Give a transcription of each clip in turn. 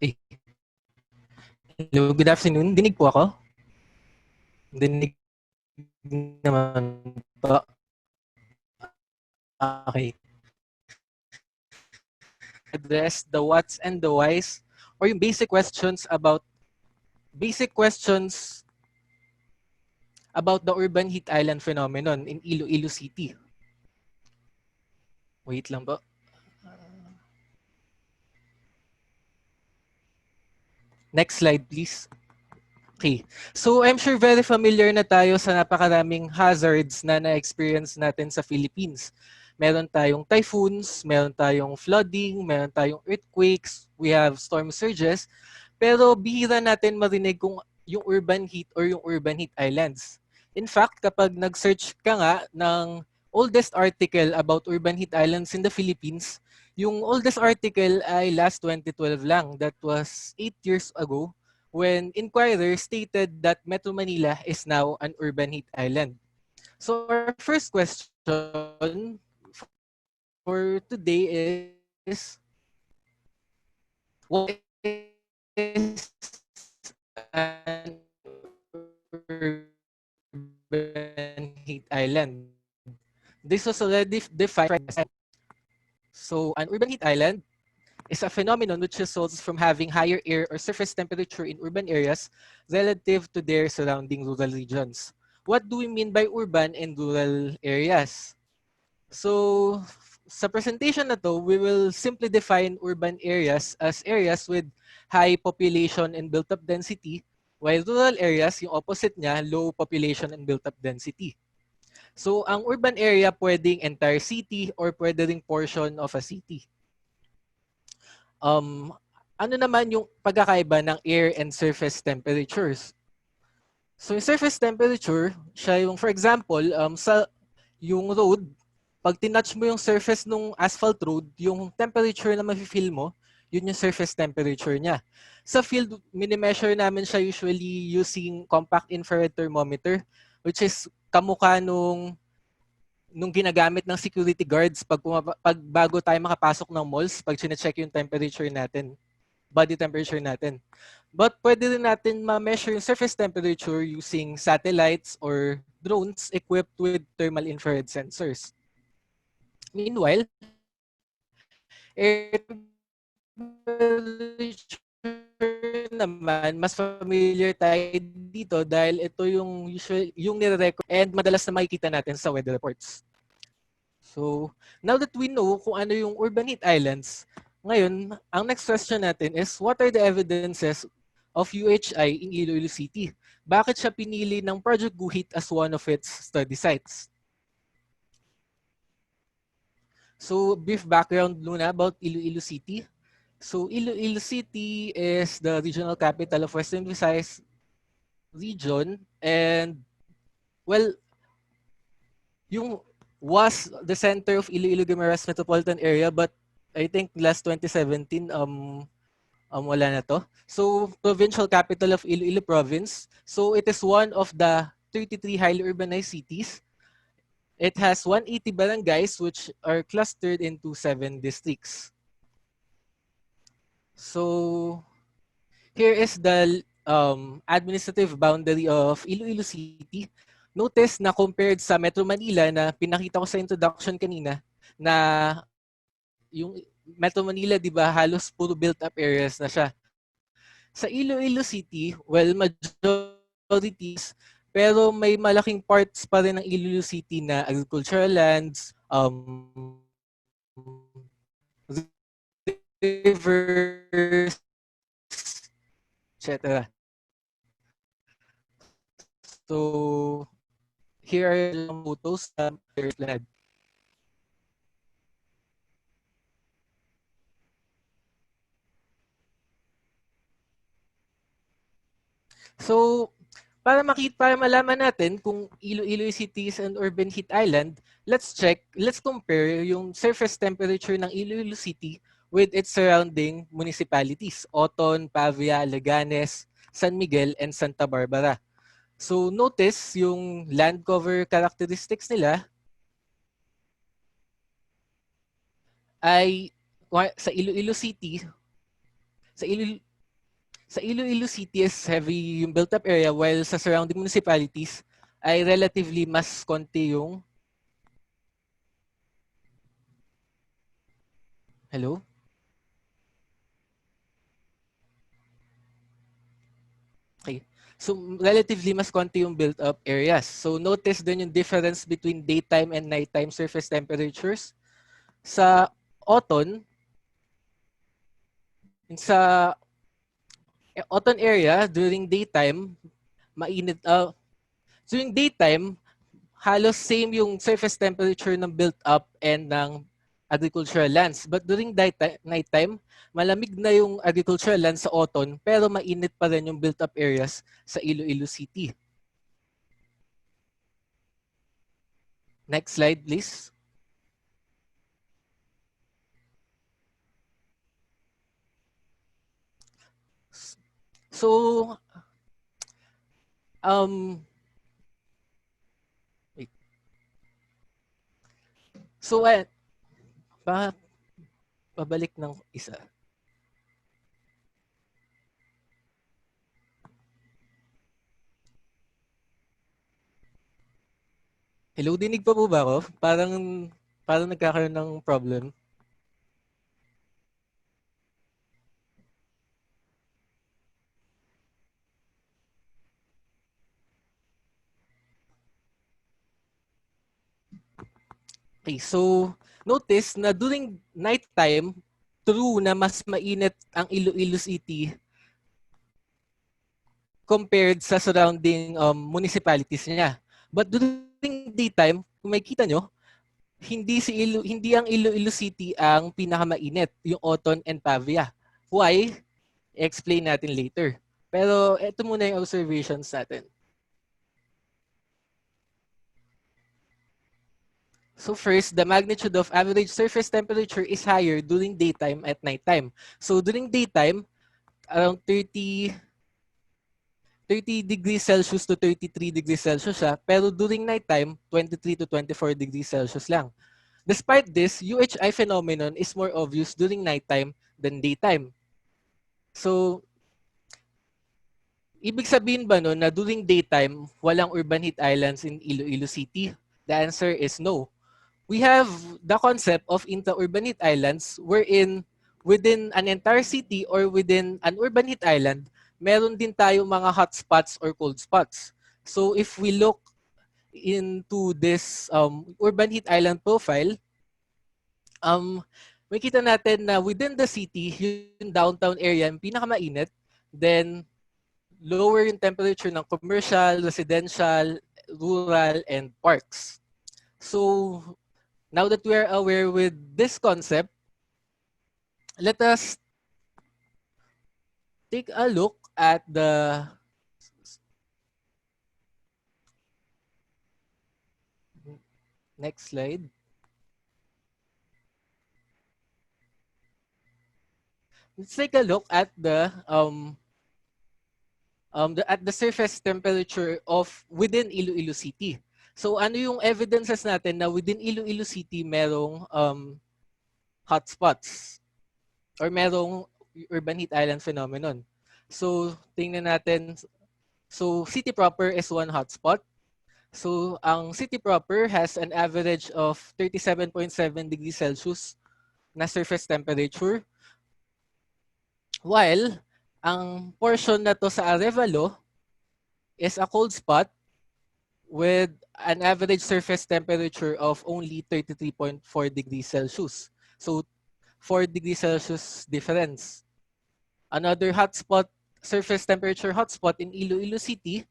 Eh, hello, good afternoon. Dinig po ako? Dinig naman po. Okay. Address the what's and the why's or yung basic questions about the urban heat island phenomenon in Iloilo City. Wait lang po. Next slide, please. Okay. So I'm sure very familiar na tayo sa napakaraming hazards na na-experience natin sa Philippines. Meron tayong typhoons, meron tayong flooding, meron tayong earthquakes, we have storm surges, pero bihira natin marinig kung yung urban heat or yung urban heat islands. In fact, kapag nag-search ka nga ng oldest article about urban heat islands in the Philippines, yung oldest article ay last 2012 lang. That was 8 years ago when inquirers stated that Metro Manila is now an urban heat island. So our first question for today is, what is an urban heat island? This was already defined as, so an urban heat island is a phenomenon which results from having higher air or surface temperature in urban areas relative to their surrounding rural regions. What do we mean by urban and rural areas? So, sa presentation na to, we will simply define urban areas as areas with high population and built-up density, while rural areas, yung opposite niya, low population and built-up density. So, ang urban area pwedeng entire city or pwede ring portion of a city. Ano naman yung pagkakaiba ng air and surface temperatures? So yung surface temperature, siya yung, for example, sa yung road, pag tinouch mo yung surface ng asphalt road, yung temperature na mafe-feel mo, yun yung surface temperature niya. Sa field, mini-measure namin siya usually using compact infrared thermometer, which is kamukha nung ginagamit ng security guards pag bago tayo makapasok ng malls, pag chine-check yung temperature natin, body temperature natin. But pwede rin natin ma-measure yung surface temperature using satellites or drones equipped with thermal infrared sensors. Meanwhile, air temperature naman, mas familiar tayo dito dahil ito yung yung nire-record and madalas na makikita natin sa weather reports. So, now that we know kung ano yung urban heat islands, ngayon, ang next question natin is, what are the evidences of UHI in Iloilo City? Bakit siya pinili ng Project GUHeat as one of its study sites? So, brief background muna about Iloilo City. So, Iloilo City is the regional capital of Western Visayas region, and well, yung was the center of Iloilo Guimaras Metropolitan Area, but I think last 2017 wala na to. So provincial capital of Iloilo province. So it is one of the 33 highly urbanized cities. It has 180 barangays which are clustered into 7 districts. So here is the administrative boundary of Iloilo City. Notice na compared sa Metro Manila na pinakita ko sa introduction kanina, na yung Metro Manila, di ba, halos puro built-up areas na siya. Sa Iloilo City, well, majorities, pero may malaking parts pa rin ng Iloilo City na agricultural lands, rivers, etc. So, here are some photos of their land. So, para malaman natin kung Iloilo City is an urban heat island, let's compare yung surface temperature ng Iloilo City with its surrounding municipalities, Oton, Pavia, Leganes, San Miguel, and Santa Barbara. So, notice yung land cover characteristics nila ay sa Iloilo City, Sa Iloilo City is heavy yung built-up area while sa surrounding municipalities ay relatively mas konti yung... Hello? Okay. So relatively mas konti yung built-up areas. So notice din yung difference between daytime and nighttime surface temperatures. Sa autumn, sa autumn area during daytime, mainit. During daytime, halos same yung surface temperature ng built-up and ng agricultural lands. But during nighttime, malamig na yung agricultural lands sa autumn pero mainit pa rin yung built-up areas sa Iloilo City. Next slide, please. So, wait. So, pabalik ng isa. Hello, dinig pa po ba ako? Parang nagkakaroon ng problem. Okay, so notice na during nighttime, true na mas mainit ang Iloilo City compared sa surrounding municipalities niya. But during daytime, kung makikita nyo, hindi ang Iloilo City ang pinakamainit, yung Auton and Pavia. Why? I-explain natin later. Pero ito muna yung observations natin. So first, the magnitude of average surface temperature is higher during daytime at nighttime. So during daytime, around 30 degrees Celsius to 33 degrees Celsius siya. Pero during nighttime, 23 to 24 degrees Celsius lang. Despite this, UHI phenomenon is more obvious during nighttime than daytime. So, ibig sabihin ba no na during daytime, walang urban heat islands in Iloilo City? The answer is no. We have the concept of intra-urban heat islands wherein within an entire city or within an urban heat island, meron din tayo mga hot spots or cold spots. So if we look into this urban heat island profile, makita natin na within the city, yung downtown area, yung pinakamainit, then lower yung temperature ng commercial, residential, rural, and parks. So now that we are aware with this concept, let us take a look at the next slide. Let's take a look at the surface temperature of within Iloilo City. So ano yung evidences natin na within Iloilo City merong hotspots or merong urban heat island phenomenon. So tingnan natin. So city proper is one hotspot. So ang city proper has an average of 37.7 degrees Celsius na surface temperature. While ang portion na to sa Arevalo is a cold spot with an average surface temperature of only 33.4 degrees Celsius. So 4 degrees Celsius difference. Another hotspot, surface temperature hotspot in Iloilo City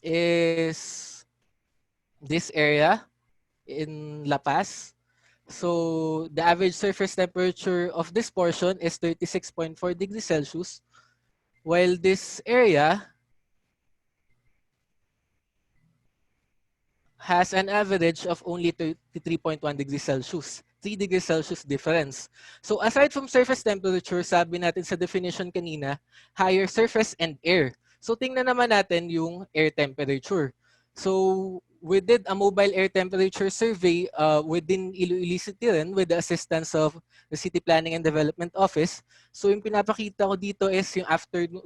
is this area in La Paz. So the average surface temperature of this portion is 36.4 degrees Celsius, while this area has an average of only 33.1 degrees Celsius. 3 degrees Celsius difference. So aside from surface temperature, sabi natin sa definition kanina, higher surface and air. So tingnan naman natin yung air temperature. So we did a mobile air temperature survey within Iloilo City rin with the assistance of the City Planning and Development Office. So yung pinapakita ko dito is yung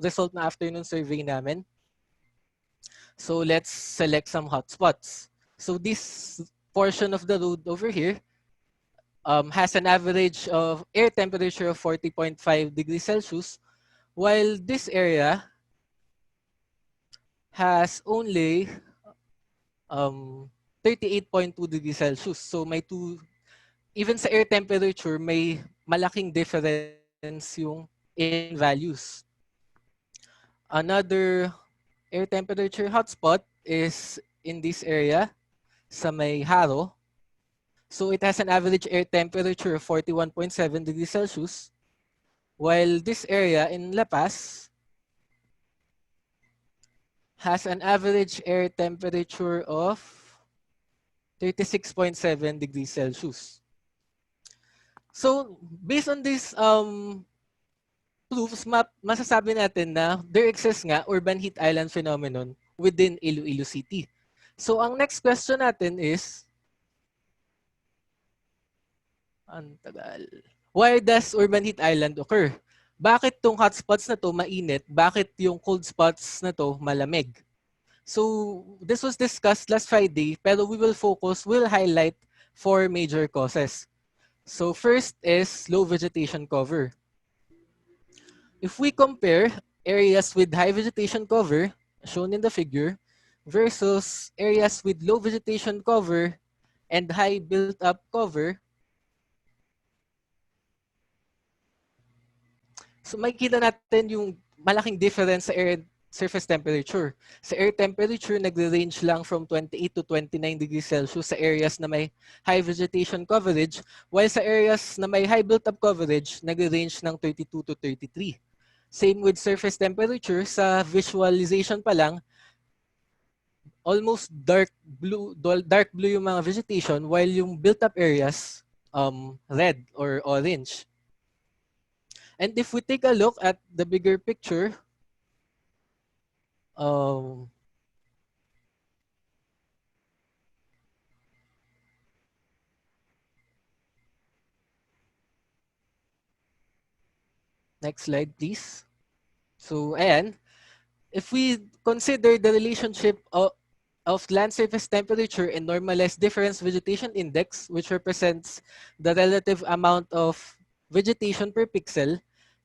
result na afternoon survey namin. So let's select some hotspots. So this portion of the road over here has an average of air temperature of 40.5 degrees Celsius, while this area has only 38.2 degrees Celsius. So may even sa air temperature, may malaking difference yung in values. Another air temperature hotspot is in this area sa may Haro. So it has an average air temperature of 41.7 degrees Celsius, while this area in La Paz has an average air temperature of 36.7 degrees Celsius. So based on this proofs, masasabi natin na there exists nga urban heat island phenomenon within Iloilo City. So ang next question natin is, why does urban heat island occur? Bakit tong hotspots na to mainit? Bakit yung cold spots na to malamig? So this was discussed last Friday, pero we'll highlight 4 major causes. So first is low vegetation cover. If we compare areas with high vegetation cover, shown in the figure, versus areas with low vegetation cover and high built-up cover, so makikita natin yung malaking difference sa air surface temperature. Sa air temperature, nagre-range lang from 28 to 29 degrees Celsius sa areas na may high vegetation coverage, while sa areas na may high built-up coverage, nagre-range ng 32 to 33. Same with surface temperature, sa visualization pa lang, almost dark blue yung mga vegetation, while yung built-up areas, red or orange. And if we take a look at the bigger picture, next slide, please. So, ayan. If we consider the relationship of land surface temperature and normalized difference vegetation index, which represents the relative amount of vegetation per pixel,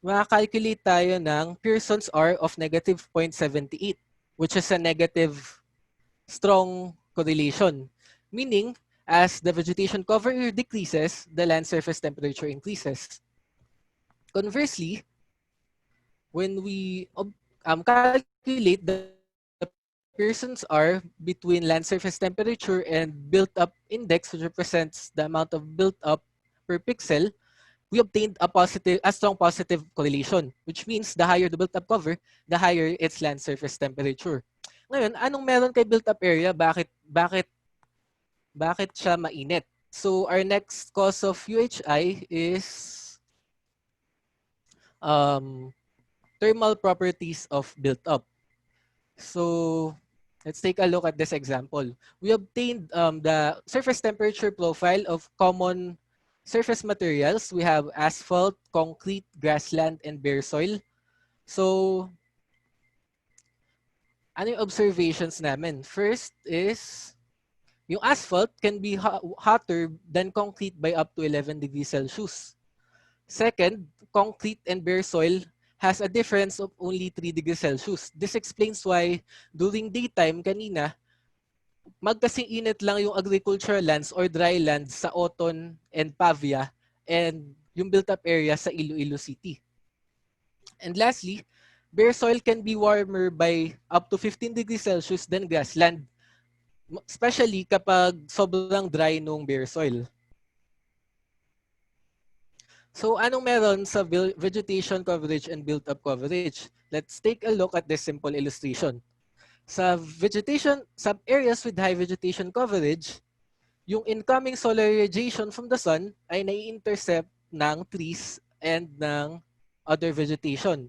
makakalculate tayo ng Pearson's R of negative 0.78, which is a negative strong correlation. Meaning, as the vegetation cover decreases, the land surface temperature increases. Conversely, when we calculate the Pearson's R between land surface temperature and built-up index, which represents the amount of built-up per pixel, we obtained a strong positive correlation, which means the higher the built-up cover, the higher its land surface temperature. Ngayon, anong meron kay built-up area? Bakit siya mainit? So our next cause of UHI is thermal properties of built-up. So let's take a look at this example. We obtained the surface temperature profile of common surface materials. We have asphalt, concrete, grassland, and bare soil. So ano yung observations namin? First is, yung asphalt can be hotter than concrete by up to 11 degrees Celsius. Second, concrete and bare soil has a difference of only 3 degrees Celsius. This explains why during daytime kanina, magkasing init lang yung agricultural lands or dry lands sa Oton and Pavia and yung built-up area sa Iloilo City. And lastly, bare soil can be warmer by up to 15 degrees Celsius than grassland, especially kapag sobrang dry nung bare soil. So anong meron sa vegetation coverage and built-up coverage? Let's take a look at this simple illustration. Sa areas with high vegetation coverage, yung incoming solar radiation from the sun ay nai-intercept ng trees and ng other vegetation.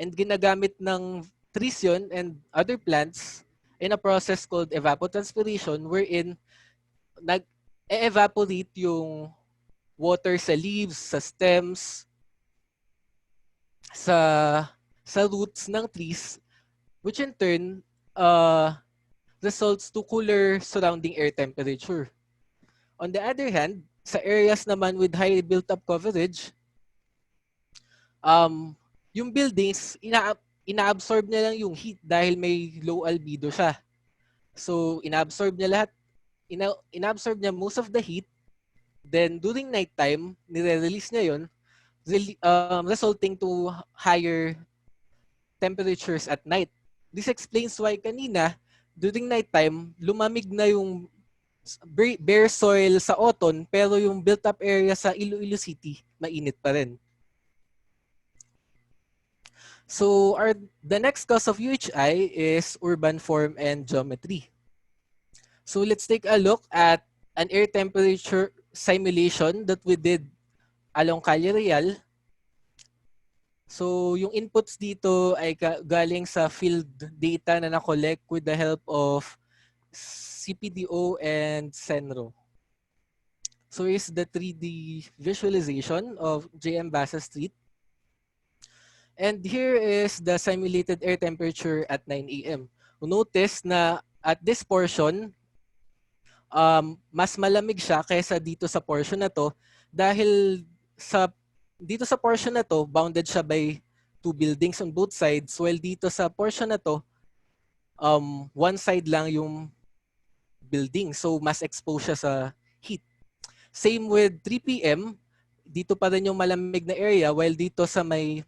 And ginagamit ng trees yun and other plants in a process called evapotranspiration wherein nag-evaporate yung water sa leaves, sa stems, sa roots ng trees, which in turn results to cooler surrounding air temperature. On the other hand, sa areas naman with high built-up coverage, yung buildings, inaabsorb niya lang yung heat dahil may low albedo siya. So, inaabsorb niya lahat, inaabsorb niya most of the heat. Then, during nighttime, nire-release niya yun, resulting to higher temperatures at night. This explains why kanina, during nighttime, lumamig na yung bare soil sa Oton, pero yung built-up area sa Iloilo City, mainit pa rin. So the next cause of UHI is urban form and geometry. So let's take a look at an air temperature simulation that we did along Calle Real. So yung inputs dito ay galing sa field data na na-collect with the help of CPDO and Senro. So here's the 3D visualization of JM Basa Street. And here is the simulated air temperature at 9 a.m. Notice na at this portion, mas malamig siya kaysa dito sa portion na to dahil dito sa portion na to, bounded siya by 2 buildings on both sides, while dito sa portion na to, one side lang yung building. So mas exposed siya sa heat. Same with 3 p.m., dito pa rin yung malamig na area, while dito sa may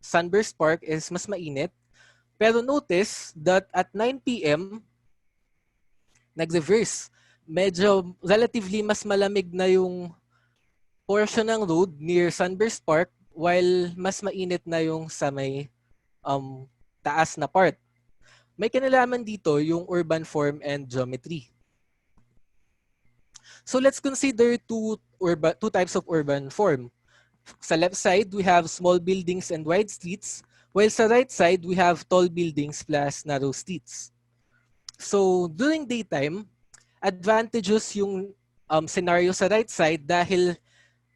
Sunburst Park is mas mainit. Pero notice that at 9 p.m., nag-reverse. Medyo relatively mas malamig na yung portion ng road near Sunburst Park while mas mainit na yung sa may taas na part. May kinalaman dito yung urban form and geometry. So let's consider two types of urban form. Sa left side, we have small buildings and wide streets, while sa right side, we have tall buildings plus narrow streets. So during daytime, advantageous yung scenario sa right side dahil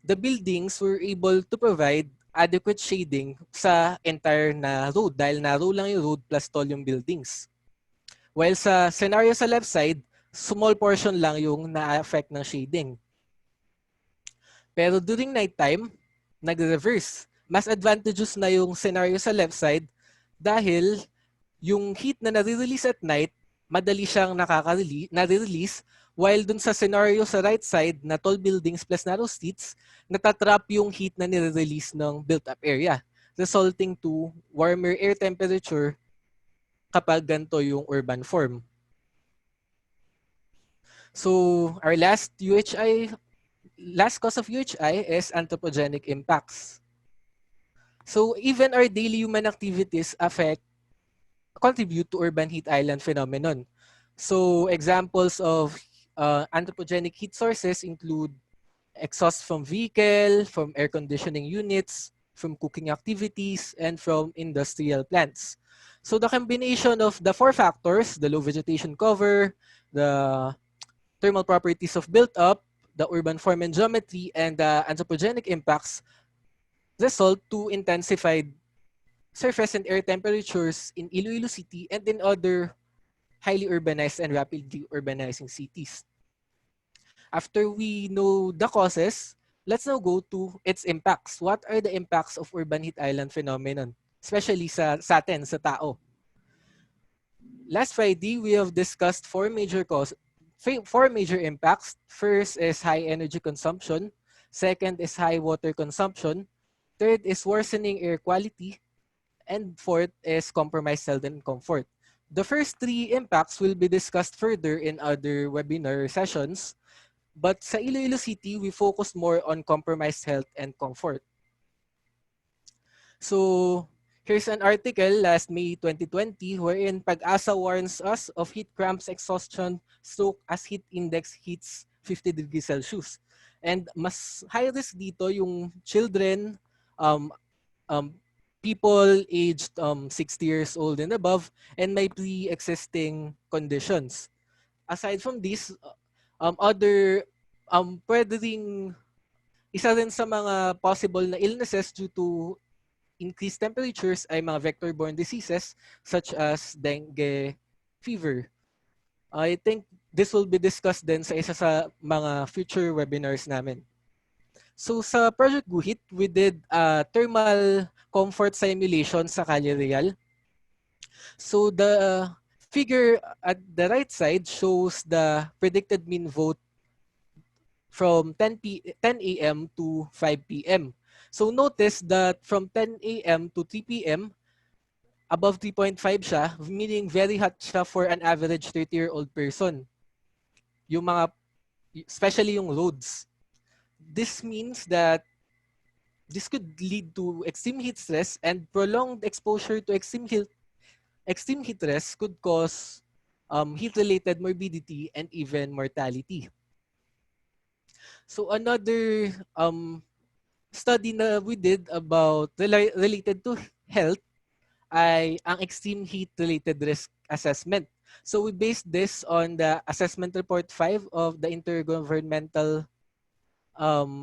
the buildings were able to provide adequate shading sa entire na road dahil narrow lang yung road plus tall yung buildings. While sa scenario sa left side, small portion lang yung na-affect ng shading. Pero during nighttime, nag-reverse. Mas advantageous na yung scenario sa left side dahil yung heat na nare-release at night, madali siyang nare-release, while dun sa scenario sa right side na tall buildings plus narrow streets, natatrap yung heat na nire-release ng built-up area, resulting to warmer air temperature kapag ganito yung urban form. So our last cause of UHI is anthropogenic impacts. So even our daily human activities contribute to urban heat island phenomenon. So examples of anthropogenic heat sources include exhaust from vehicle, from air conditioning units, from cooking activities, and from industrial plants. So the combination of the 4 factors, the low vegetation cover, the thermal properties of built-up, the urban form and geometry, and the anthropogenic impacts result to intensified surface and air temperatures in Iloilo City and in other highly urbanized and rapidly urbanizing cities. After we know the causes, let's now go to its impacts. What are the impacts of urban heat island phenomenon, especially sa atin, sa tao? Last Friday, we have discussed 4 major impacts. First is high energy consumption. Second is high water consumption. Third is worsening air quality. And fourth is compromised health and comfort. The first 3 impacts will be discussed further in other webinar sessions. But sa Iloilo City, we focus more on compromised health and comfort. So here's an article last May 2020 wherein Pag-asa warns us of heat cramps, exhaustion, stroke as heat index hits 50 degrees Celsius. And mas high risk dito yung children, people aged 60 years old and above, and may pre-existing conditions. Aside from this, other pwede ring isa rin sa mga possible na illnesses due to increased temperatures ay mga vector-borne diseases such as dengue fever. I think this will be discussed din sa isa sa mga future webinars namin. So sa Project GUHeat, we did a thermal comfort simulation sa Calle Real. So the figure at the right side shows the predicted mean vote from 10 a.m. to 5 p.m. So notice that from 10 a.m. to 3 p.m., above 3.5 siya, meaning very hot siya for an average 30-year-old person. Yung mga, especially yung roads. This means that this could lead to extreme heat stress, and prolonged exposure to extreme heat stress could cause heat-related morbidity and even mortality. So another study na we did about related to health ay ang extreme heat-related risk assessment. So we based this on the assessment report 5 of the Intergovernmental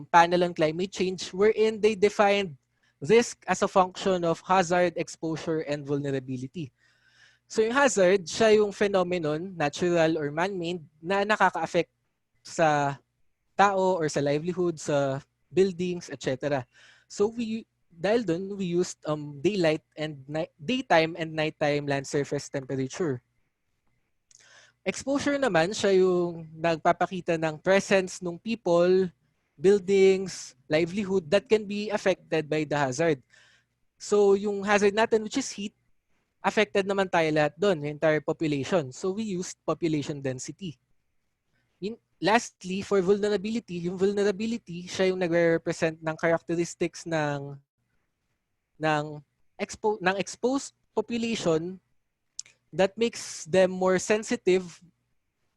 Panel on Climate Change, wherein they defined risk as a function of hazard, exposure, and vulnerability. So yung hazard, siya yung phenomenon, natural or man-made, na nakaka-affect sa tao or sa livelihood, sa buildings, etc. So dahil dun, we used daytime and nighttime land surface temperature. Exposure naman, siya yung nagpapakita ng presence ng people, buildings, livelihood that can be affected by the hazard. So yung hazard natin, which is heat, affected naman tayo lahat doon, the entire population. So we used population density. Lastly, for vulnerability, yung vulnerability, siya yung nagre-represent ng characteristics ng exposed population that makes them more sensitive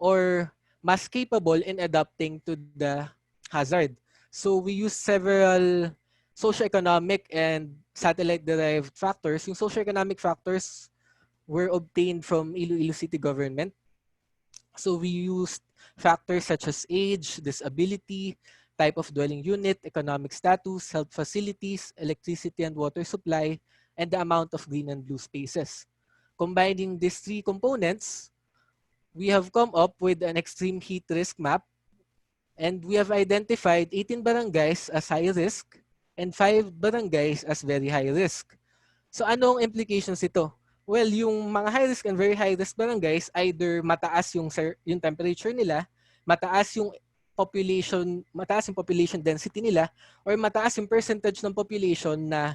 or mas capable in adapting to the hazard. So we use several socioeconomic and satellite-derived factors. Yung socioeconomic factors were obtained from Iloilo City government. So we used factors such as age, disability, type of dwelling unit, economic status, health facilities, electricity and water supply, and the amount of green and blue spaces. Combining these three components, we have come up with an extreme heat risk map, and we have identified 18 barangays as high risk and 5 barangays as very high risk. So anong implications ito? Well, yung mga high risk and very high risk barangays, either mataas yung temperature nila, mataas yung population density nila, or mataas yung percentage ng population na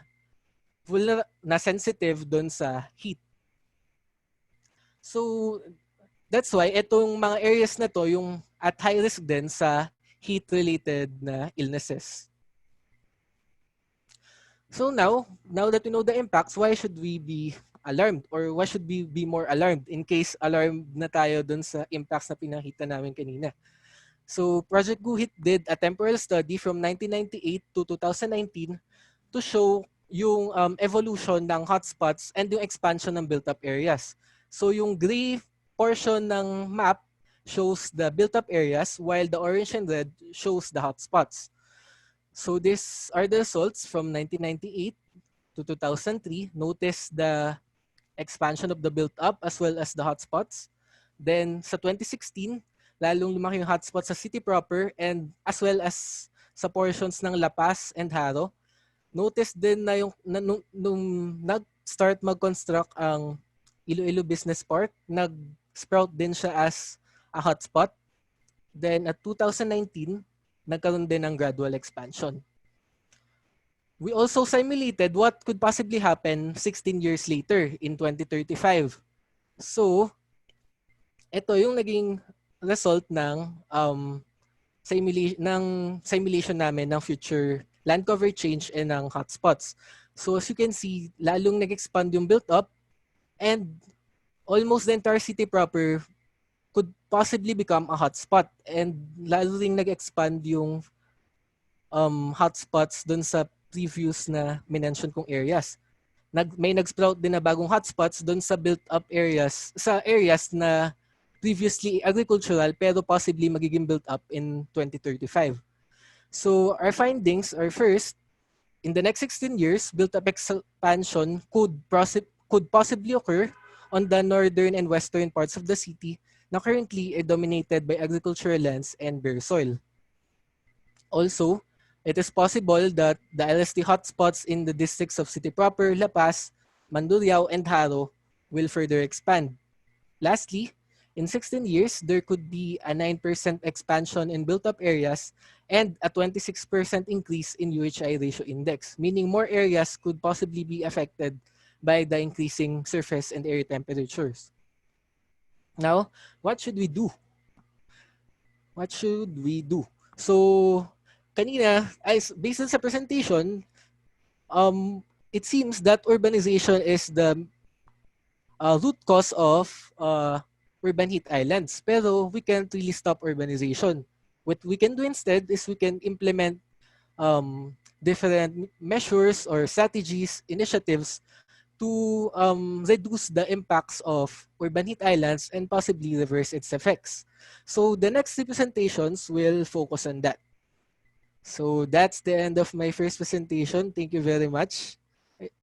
sensitive doon sa heat. So that's why itong mga areas na to yung at high risk din sa heat-related na illnesses. So now that we know the impacts, why should we be alarmed, or why should we be more alarmed in case alarmed na tayo dun sa impacts na pinakita namin kanina? So Project GUHeat did a temporal study from 1998 to 2019 to show yung evolution ng hotspots and yung expansion ng built-up areas. So yung gray portion ng map shows the built-up areas, while the orange and red shows the hotspots. So these are the results from 1998 to 2003. Notice the expansion of the built-up as well as the hotspots. Then sa 2016, lalong lumaki yung hotspots sa city proper and as well as sa portions ng La Paz and Haro. Notice din na nung nag-start mag-construct ang Iloilo Business Park, nag-sprout din siya as a hotspot. Then at 2019, nagkaroon din ng gradual expansion. We also simulated what could possibly happen 16 years later in 2035. So, ito yung naging result ng simulation namin ng future land cover change and ng hotspots. So as you can see, lalong nag-expand yung built-up, and almost the entire city proper could possibly become a hotspot, and lalo ring nag-expand yung hotspots dun sa previous na minention kong areas. may nag-sprout din na bagong hotspots doon sa built-up areas, sa areas na previously agricultural pero possibly magiging built up in 2035. So our findings are first, in the next 16 years, built-up expansion could possibly occur on the northern and western parts of the city na currently are dominated by agricultural lands and bare soil. Also, it is possible that the LST hotspots in the districts of City Proper, La Paz, Mandurriao, and Haro will further expand. Lastly, in 16 years, there could be a 9% expansion in built-up areas and a 26% increase in UHI ratio index, meaning more areas could possibly be affected by the increasing surface and air temperatures. Now, what should we do? What should we do? So, kanina, based on sa presentation, it seems that urbanization is the root cause of urban heat islands. Pero we can't really stop urbanization. What we can do instead is we can implement different measures or strategies, initiatives to reduce the impacts of urban heat islands and possibly reverse its effects. So the next three presentations will focus on that. So that's the end of my first presentation. Thank you very much.